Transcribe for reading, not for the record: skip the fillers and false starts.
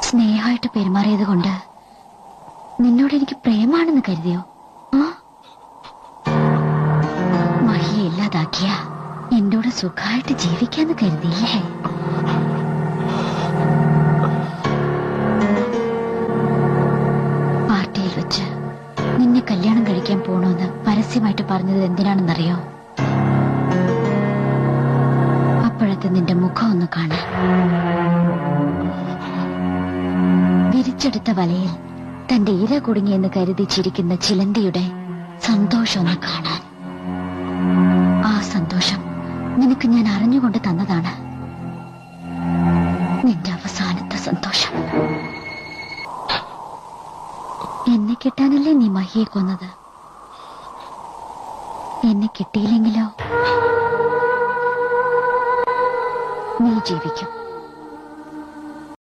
സ്നേഹമായിട്ട് പെരുമാറിയത് കൊണ്ട് നിന്നോട് എനിക്ക് പ്രേമാണെന്ന് കരുതിയോ? മഹിയെ ഇല്ലാതാക്കിയ എന്നോട് സുഖമായിട്ട് ജീവിക്കാന്ന് കരുതിയില്ലേ? പാർട്ടിയിൽ വെച്ച് നിന്നെ കല്യാണം കഴിക്കാൻ പോണോന്ന് പരസ്യമായിട്ട് പറഞ്ഞത് എന്തിനാണെന്നറിയോ? അപ്പോഴത്തെ നിന്റെ മുഖം ഒന്ന് കാണാൻ. വിരിച്ചെടുത്ത വലയിൽ തന്റെ ഇര കുടുങ്ങിയെന്ന് കരുതി ചിരിക്കുന്ന ചിലന്തിയുടെ സന്തോഷം ഒന്ന് കാണാൻ. ആ സന്തോഷം നിനക്ക് ഞാൻ അറിഞ്ഞുകൊണ്ട് തന്നതാണ്. നിന്റെ അവസാനത്തെ സന്തോഷം. എന്നെ കിട്ടാനല്ലേ നീ മഹിയെ കൊന്നത്? എന്നെ കിട്ടിയില്ലെങ്കിലോ നീ ജീവിക്കും.